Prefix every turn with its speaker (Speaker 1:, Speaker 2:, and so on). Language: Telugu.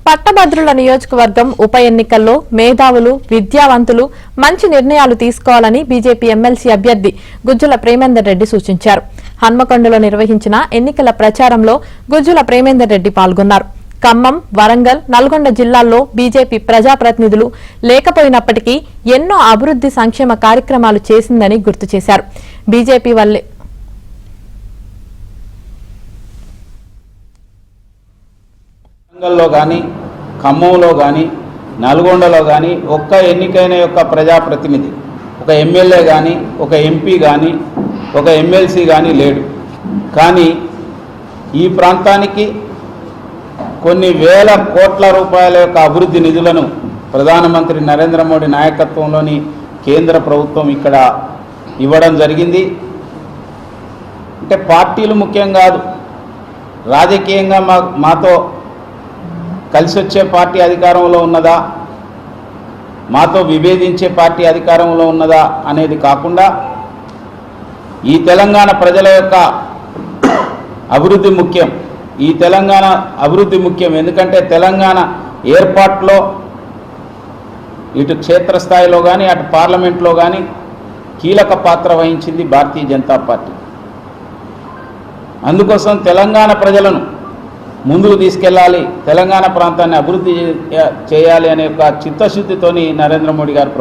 Speaker 1: పట్టభద్రుల నియోజకవర్గం ఉప ఎన్నికల్లో మేధావులు విద్యావంతులు మంచి నిర్ణయాలు తీసుకోవాలని బీజేపీ ఎమ్మెల్సీ అభ్యర్థి గుజ్జుల ప్రేమేందర్ రెడ్డి సూచించారు. హన్మకొండలో నిర్వహించిన ఎన్నికల ప్రచారంలో గుజ్జుల ప్రేమేందర్ రెడ్డి పాల్గొన్నారు. ఖమ్మం, వరంగల్, నల్గొండ జిల్లాల్లో బీజేపీ ప్రజాప్రతినిధులు లేకపోయినప్పటికీ ఎన్నో అభివృద్ధి సంక్షేమ కార్యక్రమాలు చేసిందని గుర్తు చేశారు. బీజేపీ వల్లే
Speaker 2: వరంగల్లో కానీ ఖమ్మంలో కానీ నల్గొండలో కానీ ఒక్క ఎన్నికైన యొక్క ప్రజాప్రతినిధి ఒక ఎమ్మెల్యే కానీ ఒక ఎంపీ కానీ ఒక ఎమ్మెల్సీ కానీ లేడు. కానీ ఈ ప్రాంతానికి కొన్ని వేల కోట్ల రూపాయల యొక్క అభివృద్ధి నిధులను ప్రధానమంత్రి నరేంద్ర మోడీ నాయకత్వంలోని కేంద్ర ప్రభుత్వం ఇక్కడ ఇవ్వడం జరిగింది. అంటే పార్టీలు ముఖ్యం కాదు, రాజకీయంగా మాతో కలిసి వచ్చే పార్టీ అధికారంలో ఉన్నదా, మాతో విభేదించే పార్టీ అధికారంలో ఉన్నదా అనేది కాకుండా ఈ తెలంగాణ ప్రజల యొక్క అభివృద్ధి ముఖ్యం. ఈ తెలంగాణ అభివృద్ధి ముఖ్యం. ఎందుకంటే తెలంగాణ ఏర్పాటులో ఇటు క్షేత్రస్థాయిలో కానీ అటు పార్లమెంట్లో కానీ కీలక పాత్ర వహించింది భారతీయ జనతా పార్టీ. అందుకోసం తెలంగాణ ప్రజలను ముందుకు తీసుకెళ్ళాలి, తెలంగాణ ప్రాంతాన్ని అభివృద్ధి చేయాలి అనే ఒక చిత్తశుద్ధితోని నరేంద్ర మోడీ గారు